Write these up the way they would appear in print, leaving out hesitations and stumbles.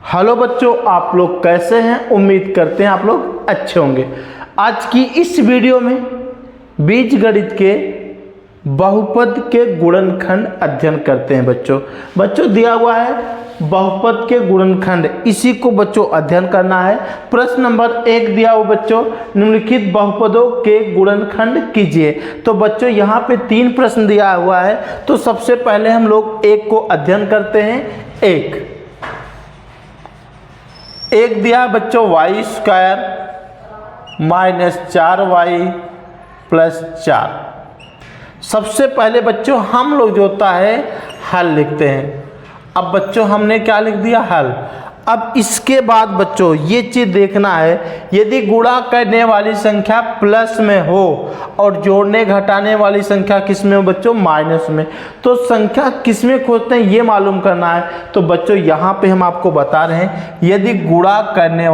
Hello बच्चों, आप लोग कैसे हैं? उम्मीद करते हैं आप लोग अच्छे होंगे। आज की इस वीडियो में बीजगणित के बहुपद के गुणनखंड अध्ययन करते हैं। बच्चों दिया हुआ है बहुपद के गुणनखंड, इसी को बच्चों अध्ययन करना है। प्रश्न नंबर 1 दिया हुआ बच्चों, निम्नलिखित बहुपदों के गुणनखंड कीजिए। तो बच्चों यहाँ पे 3 प्रश्न दिया हुआ है, तो सबसे पहले हम लोग एक को अध्ययन करते हैं। एक दिया है बच्चों y² - 4y + 4। सबसे पहले बच्चों हम लोग जो होता है हल लिखते हैं। अब बच्चों हमने क्या लिख दिया? हल। अब इसके बाद बच्चों ये चीज़ देखना है, यदि गुणा करने वाली संख्या प्लस में हो और जोड़ने घटाने वाली संख्या किस में हो बच्चों? माइनस में। तो संख्या किस में खोजते हैं ये मालूम करना है। तो बच्चों यहाँ पे हम आपको बता रहे हैं, यदि गुणा करने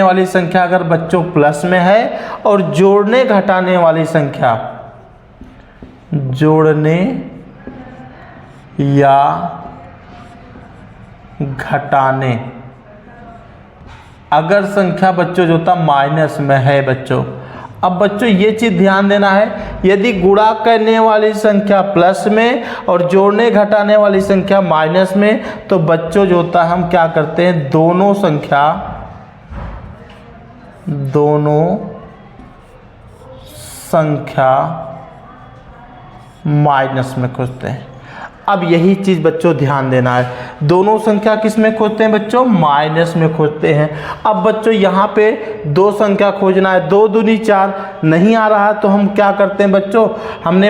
वाली संख्या अगर बच्चों प्लस में है और जोड़ने घटाने वाली संख्या जोड़ने या घटाने अगर संख्या बच्चों जो होता माइनस में है बच्चों। अब बच्चों ये चीज ध्यान देना है, यदि गुणा करने वाली संख्या प्लस में और जोड़ने घटाने वाली संख्या माइनस में, तो बच्चों जो होता है हम क्या करते हैं, दोनों संख्या माइनस में खोजते हैं। अब यही चीज बच्चों ध्यान देना है, दोनों संख्या किस में खोजते हैं बच्चों? माइनस में खोजते हैं। अब बच्चों यहाँ पे दो संख्या खोजना है, 2 दूनी 4 नहीं आ रहा है, तो हम क्या करते हैं बच्चों, हमने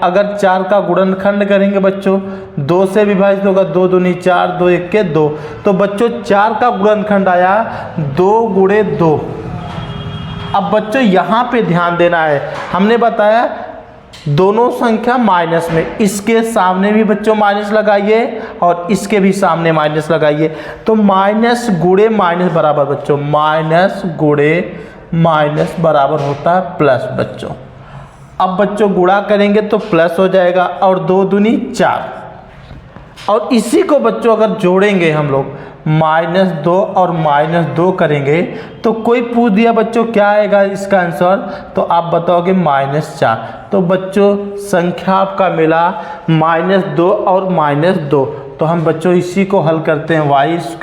अगर 4 का गुणनखंड करेंगे बच्चों, 2 से विभाजित होगा, 2 दूनी 4, 2 1 2। तो बच्चों 4 का गुणनखंड आया 2 × 2। अब बच्चों यहाँ पे ध्यान देना है, हमने बताया दोनों संख्या माइनस में, इसके सामने भी बच्चों माइनस लगाइए और इसके भी सामने माइनस लगाइए। तो माइनस गुणे माइनस बराबर बच्चों, माइनस गुणे माइनस बराबर होता है प्लस बच्चों। अब बच्चों गुणा करेंगे तो प्लस हो जाएगा और 2 दूनी 4, और इसी को बच्चों अगर जोड़ेंगे हम लोग -2 और -2 करेंगे, तो कोई पूछ दिया बच्चों क्या आएगा इसका आंसर, तो आप बताओगे -4। तो बच्चों संख्या आपका मिला -2 और -2। तो हम बच्चों इसी को हल करते हैं, y² -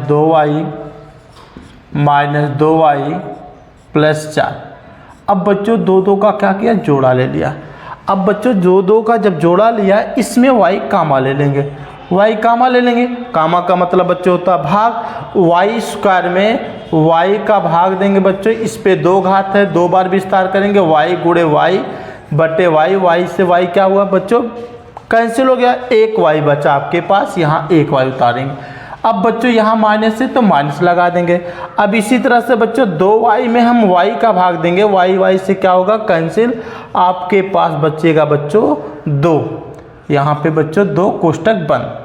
2y + 4। अब बच्चों 2 का क्या किया, जोड़ा ले लिया। अब बच्चों 2 का जब जोड़ा लिया, इसमें y कामा ले लेंगे, कामा का मतलब बच्चों होता है भाग। y² में y का भाग देंगे बच्चों, इस पे 2 घात है, 2 बार विस्तार करेंगे, y × y बटे y से y क्या हुआ बच्चों, कैंसिल हो गया, 1 y बचा आपके पास, यहाँ 1 y उतारेंगे। अब बच्चों यहाँ माइनस है तो माइनस लगा देंगे। अब इसी तरह से बच्चों 2y में हम y का भाग देंगे, y से क्या होगा, कैंसिल, आपके पास बचेगा बच्चों 2। यहाँ पे बच्चों 2 कोष्टक बंद।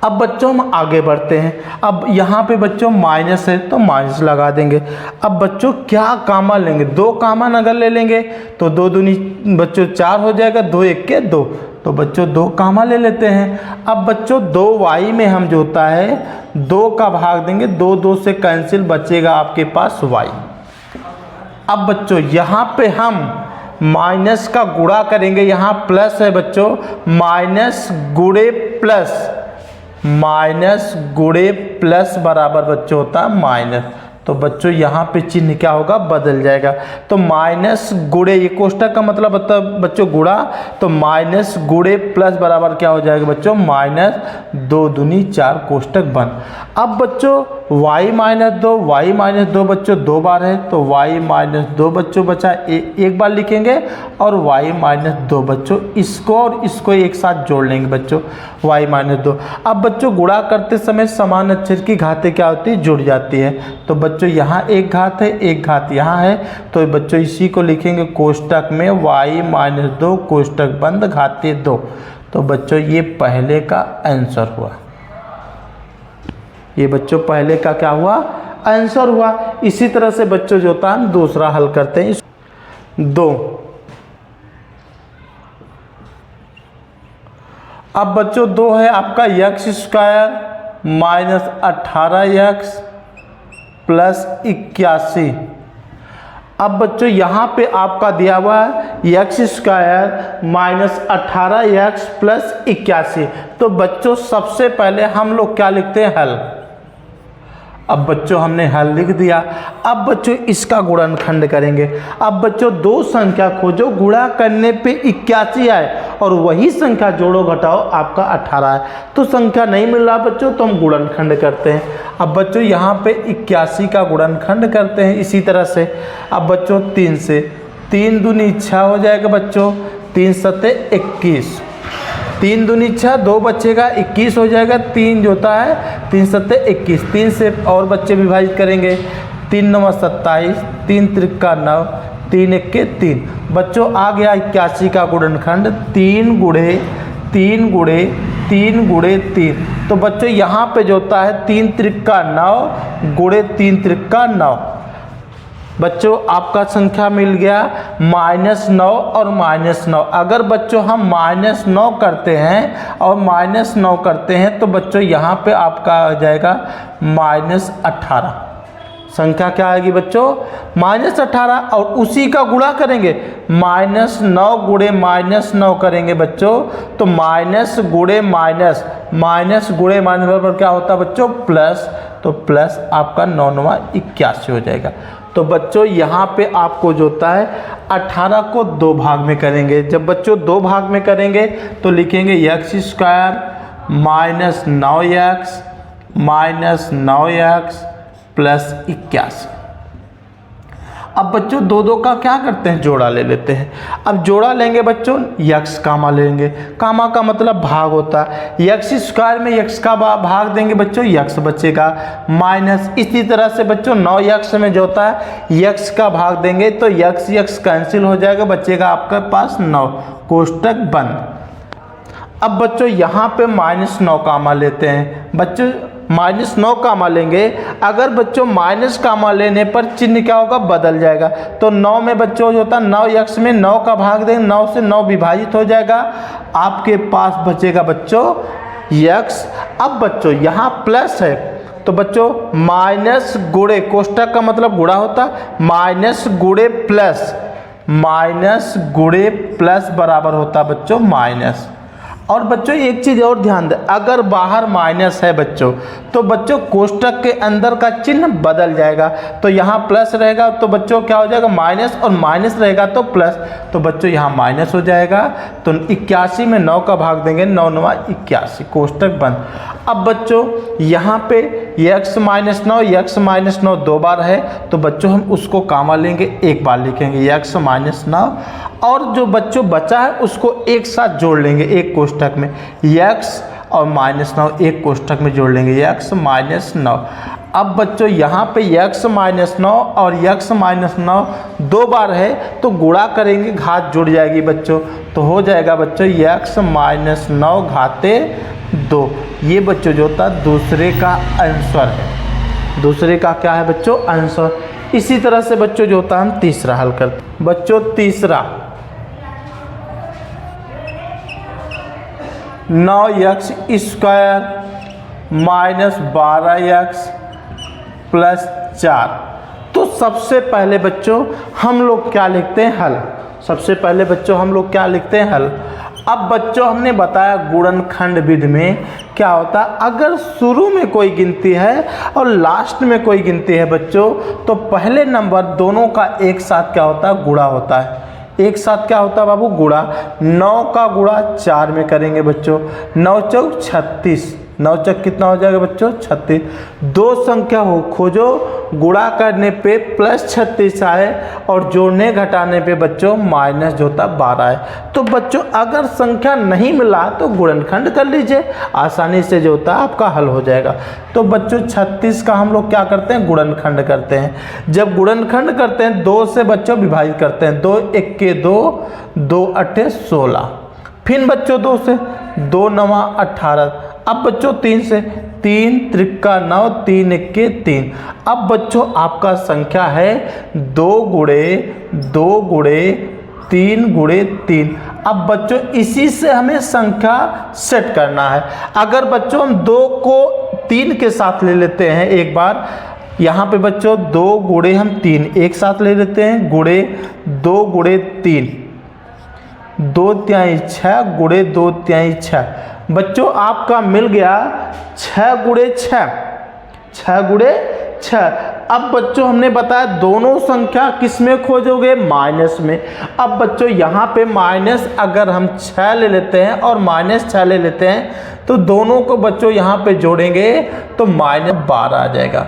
अब बच्चों हम आगे बढ़ते हैं। अब यहाँ पे बच्चों माइनस है तो माइनस लगा देंगे। अब बच्चों क्या कामा लेंगे, 2 कामन अगर ले लेंगे तो 2 दूनी बच्चों 4 हो जाएगा, 2 1 2। तो बच्चों 2 कामा ले लेते हैं। अब बच्चों 2y में हम जो होता है 2 का भाग देंगे, 2 से कैंसिल, बचेगा आपके पास y। अब बच्चों यहाँ पे हम माइनस का गुणा करेंगे, यहाँ प्लस है बच्चों, माइनस गुणे प्लस बराबर बच्चों होता है माइनस। तो बच्चों यहाँ पे चिन्ह क्या होगा, बदल जाएगा। तो माइनस गुणे, ये कोष्टक का मतलब होता है बच्चों गुणा, तो माइनस गुणे प्लस बराबर क्या हो जाएगा बच्चों, -2 दूनी 4 कोष्टक बंद। अब बच्चों y -2 बच्चों 2 बार है, तो y -2 बच्चों बचा, एक बार लिखेंगे, और y -2 बच्चों, इसको और इसको एक साथ जोड़ लेंगे बच्चों, y -2। अब बच्चों गुणा करते समय समान अक्षर की घातें क्या होती है, जुड़ जाती है। तो बच्चों यहाँ एक घात है, एक घात यहाँ है, तो बच्चों इसी को लिखेंगे कोष्टक में y -2 कोष्टक बंद घाते 2। तो बच्चों ये पहले का आंसर हुआ, ये बच्चों पहले का क्या हुआ, आंसर हुआ। इसी तरह से बच्चों जो होता है दूसरा हल करते हैं, 2 अब बच्चों 2 है आपका x square minus 18x plus 81। अब बच्चों यहाँ पे आपका दिया हुआ है x square minus 18x plus 81। तो बच्चों सबसे पहले हम लोग क्या लिखते हैं, हल। अब बच्चों हमने हल लिख दिया। अब बच्चों इसका गुणनखंड करेंगे। अब बच्चों दो संख्या खोजो, गुणा करने पे 81 आए और वही संख्या जोड़ो घटाओ आपका 18 है। तो संख्या नहीं मिल रहा बच्चों, तो हम गुणनखंड करते हैं। अब बच्चों यहाँ पे 81 का गुणनखंड करते हैं इसी तरह से। अब बच्चों 3 से 3 दूनी 6 हो जाएगा बच्चों, 3 सत्ते 21, 3 दूनी 6, 2 बचेगा 21 हो जाएगा, 3 जो होता है 3 सत्ते 21, 3 से और बच्चे विभाजित करेंगे, 3 9 27, 3 त्रिका 9, 3 1 3। बच्चों आ गया 81 का गुणनखंड 3 गुणे 3 गुणे 3 गुणे 3। तो बच्चों यहाँ पे जो होता है 3 त्रिका 9 गुणे 3 त्रिका 9। बच्चों आपका संख्या मिल गया -9 और -9। अगर बच्चों हम -9 करते हैं और -9 करते हैं तो बच्चों यहाँ पे आपका आ जाएगा -18। संख्या क्या आएगी बच्चों, -18। और उसी का गुणा करेंगे, -9 गुणे -9 करेंगे बच्चों, तो माइनस गुणे माइनस, माइनस गुणे माइनस बराबर क्या होता है बच्चों, प्लस। तो प्लस आपका 9 9 81 हो जाएगा। तो बच्चों यहाँ पे आपको जो होता है 18 को 2 भाग में करेंगे। जब बच्चों 2 भाग में करेंगे तो लिखेंगे x square minus 9x minus 9x plus 81। अब बच्चों 2 का क्या करते हैं, जोड़ा ले लेते हैं। अब जोड़ा लेंगे बच्चों, यक्स कामा लेंगे, कामा का मतलब भाग होता है। यक्स स्क्वायर में यक्स का भाग देंगे बच्चों, यक्स बचेगा, माइनस इसी तरह से बच्चों 9x में जो होता है यक्स का भाग देंगे तो यक्स यक्स कैंसिल हो जाएगा, बचेगा आपके पास 9, कोष्टक बंद। अब बच्चों यहाँ पे -9 कामा लेते हैं। बच्चों -9 कामा लेंगे, अगर बच्चों माइनस कामा लेने पर चिन्ह क्या होगा, बदल जाएगा। तो 9 में बच्चों जो होता है 9x में 9 का भाग देंगे, 9 से 9 विभाजित हो जाएगा, आपके पास बचेगा बच्चों x। अब बच्चों यहाँ प्लस है तो बच्चों माइनस गुणे, कोष्टक का मतलब गुणा होता, माइनस गुणे प्लस, माइनस गुणे प्लस बराबर होता बच्चों माइनस। और बच्चों एक चीज़ और ध्यान दें, अगर बाहर माइनस है बच्चों तो बच्चों कोष्टक के अंदर का चिन्ह बदल जाएगा। तो यहाँ प्लस रहेगा तो बच्चों क्या हो जाएगा माइनस, और माइनस रहेगा तो प्लस, तो बच्चों यहाँ माइनस हो जाएगा। तो 81 में 9 का भाग देंगे, 9 9 81, कोष्टक बंद। अब बच्चों यहाँ पे x -9 x -9 2 बार है तो बच्चों हम उसको कामा लेंगे, एक बार लिखेंगे x -9, और जो बच्चों बचा है उसको एक साथ जोड़ लेंगे एक कोष्टक में, x और -9 एक कोष्टक में जोड़ लेंगे, x -9। अब बच्चों यहाँ पे x -9 और x -9 2 बार है तो गुणा करेंगे, घात जुड़ जाएगी बच्चों, तो हो जाएगा बच्चों x -9 घाते 2। ये बच्चों जो होता है दूसरे का आंसर है, दूसरे का क्या है बच्चों आंसर। इसी तरह से बच्चों जो होता है हम तीसरा हल करते हैं। बच्चों तीसरा 9x square minus 12x plus 4। तो सबसे पहले बच्चों हम लोग क्या लिखते हैं, हल। सबसे पहले बच्चों हम लोग क्या लिखते हैं, हल। अब बच्चों हमने बताया गुणनखंड विधि में क्या होता है, अगर शुरू में कोई गिनती है और लास्ट में कोई गिनती है बच्चों तो पहले नंबर दोनों का एक साथ क्या होता है, गुणा होता है। एक साथ क्या होता है बाबू, गुणा। 9 का गुणा 4 में करेंगे बच्चों, 9 चौक 36, 9 चौक कितना हो जाएगा बच्चों 36। दो संख्या हो खोजो, गुणा करने पे +36 आए और जोड़ने घटाने पे बच्चों माइनस जो होता 12 है। तो बच्चों अगर संख्या नहीं मिला तो गुणनखंड कर लीजिए, आसानी से जो होता है आपका हल हो जाएगा। तो बच्चों 36 का हम लोग क्या करते हैं, गुणनखंड करते हैं। जब गुणनखंड करते हैं 2 से बच्चों विभाजित करते हैं, 2 1 के 2, 2 8 16, फिर बच्चों 2 से 2 9 18। अब बच्चों 3 से 3 त्रिका 9, 3 1 के 3। अब बच्चों आपका संख्या है 2 गुणे 2 गुणे 3 गुणे 3। अब बच्चों इसी से हमें संख्या सेट करना है। अगर बच्चों हम 2 को 3 के साथ ले लेते हैं एक बार, यहाँ पे बच्चों 2 गुणे हम 3 एक साथ ले लेते हैं, गुणे 2 गुणे 3, 2 तिहाई 6 गुणे 2 तिहाई 6। बच्चों आपका मिल गया 6 गुणे 6, 6 गुणे 6। अब बच्चों हमने बताया दोनों संख्या किस में खोजोगे, माइनस में। अब बच्चों यहाँ पे माइनस अगर हम 6 ले लेते हैं और -6 ले लेते हैं तो दोनों को बच्चों यहाँ पे जोड़ेंगे तो -12 आ जाएगा।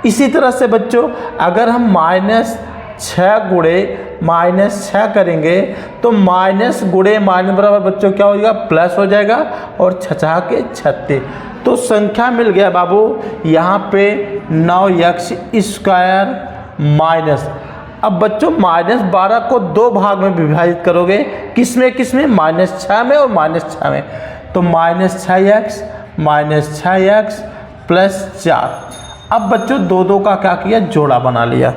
इसी तरह से बच्चों अगर हम -6 गुणे -6 करेंगे तो माइनस गुणे माइनस बराबर बच्चों क्या हो जाएगा, प्लस हो जाएगा और 6 के 36। तो संख्या मिल गया बाबू यहाँ पे 9x स्क्वायर माइनस। अब बच्चों -12 को 2 भाग में विभाजित करोगे, किस में -6 में और -6 में, तो -6x प्लस 4। अब बच्चों 2 का क्या किया, जोड़ा बना लिया।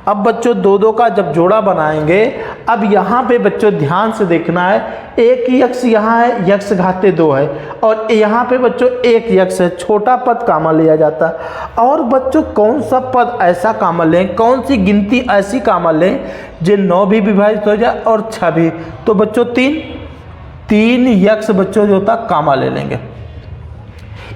अब बच्चों 2 का जब जोड़ा बनाएंगे, अब यहाँ पे बच्चों ध्यान से देखना है, एक यक्ष यहाँ है, यक्ष घाते 2 है और यहाँ पे बच्चों एक यक्ष है, छोटा पद कामा लिया जाता है। और बच्चों कौन सा पद ऐसा कामा लें, कौन सी गिनती ऐसी कामा लें जो 9 भी विभाजित हो जाए और 6 भी, तो बच्चों 3 यक्ष बच्चों जो होता कामा ले लेंगे।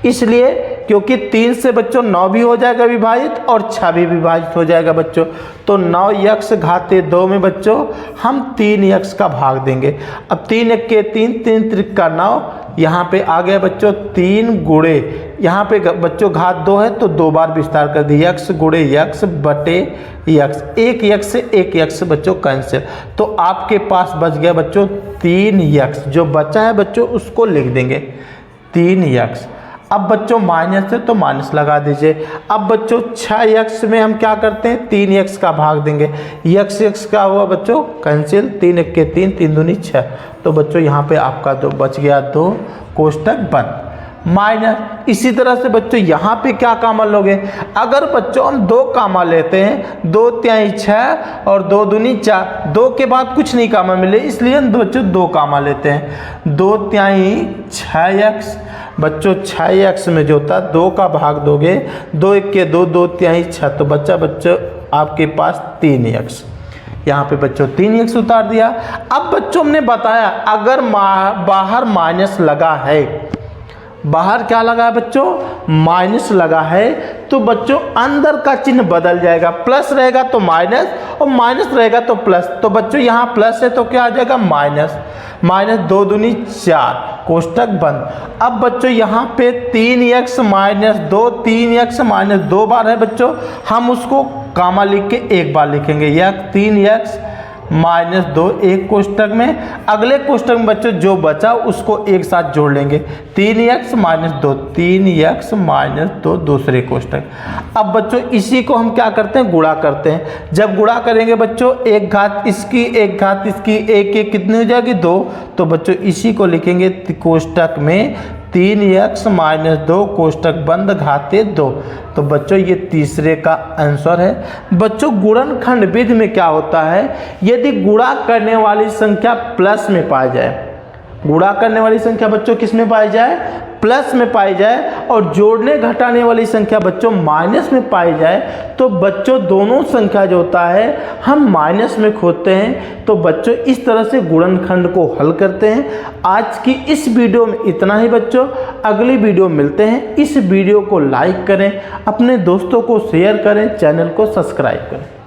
इसलिए क्योंकि 3 से बच्चों 9 भी हो जाएगा विभाजित और 6 भी विभाजित हो जाएगा बच्चों, तो 9x घाते 2 में बच्चों हम 3x का भाग देंगे। अब 3 1 के 3, 3 त्रिक का 9, यहाँ पे आ गया बच्चों 3 गुणे, यहाँ पे बच्चों घात 2 है तो 2 बार विस्तार कर दिया, x गुणे x बटे x, एक x से एक x बच्चों कैंसिल, तो आपके पास बच गया बच्चों 3x। जो बचा है बच्चों उसको लिख देंगे 3x। अब बच्चों माइनस है तो माइनस लगा दीजिए। अब बच्चों 6x में हम क्या करते हैं, 3x का भाग देंगे, x का हुआ बच्चों कैंसिल, 3 1 के 3, 3 दूनी 6, तो बच्चों यहाँ पे आपका 2 बच गया, 2 कोष्टक बंद माइनस। इसी तरह से बच्चों यहाँ पे क्या कामा लोगे, अगर बच्चों हम 2 कामा लेते हैं, 2 तिहाई 6 और 2 दूनी 4, 2 के बाद कुछ नहीं कामा मिले इसलिए हम बच्चों 2 कामा लेते हैं, 2 तिहाई 6x बच्चों 6x में जो होता 2 का भाग दोगे, 2 1 के 2, 2 तिहाई 6, तो बच्चा बच्चों आपके पास 3x, यहाँ पे बच्चों 3x उतार दिया। अब बच्चों हमने बताया अगर बाहर माइनस लगा है, बाहर क्या लगा है बच्चों, माइनस लगा है, तो बच्चों अंदर का चिन्ह बदल जाएगा, प्लस रहेगा तो माइनस और माइनस रहेगा तो प्लस, तो बच्चों यहाँ प्लस है तो क्या आ जाएगा माइनस, 2 दूनी 4 कोष्टक बंद। अब बच्चों यहाँ पे 3x - 2, 3x - 2 बार है बच्चों, हम उसको कामा लिख के एक बार लिखेंगे, यह 3x -2 एक कोष्टक में, अगले कोष्टक में बच्चों जो बचा उसको एक साथ जोड़ लेंगे, 3x - 2, 3x - 2 दूसरे कोष्टक। अब बच्चों इसी को हम क्या करते हैं, गुणा करते हैं। जब गुणा करेंगे बच्चों एक घात इसकी एक घात इसकी, एक एक कितनी हो जाएगी 2, तो बच्चों इसी को लिखेंगे कोष्टक में 3x - 2 कोष्टक बंद घाते 2, तो बच्चों ये तीसरे का आंसर है। बच्चों गुणनखंड विधि में क्या होता है, यदि गुणा करने वाली संख्या प्लस में पाई जाए, गुणा करने वाली संख्या बच्चों किस में पाई जाए, प्लस में पाई जाए, और जोड़ने घटाने वाली संख्या बच्चों माइनस में पाई जाए, तो बच्चों दोनों संख्या जो होता है हम माइनस में खोजते हैं। तो बच्चों इस तरह से गुणनखंड को हल करते हैं। आज की इस वीडियो में इतना ही बच्चों, अगली वीडियो मिलते हैं। इस वीडियो को लाइक करें, अपने दोस्तों को शेयर करें, चैनल को सब्सक्राइब करें।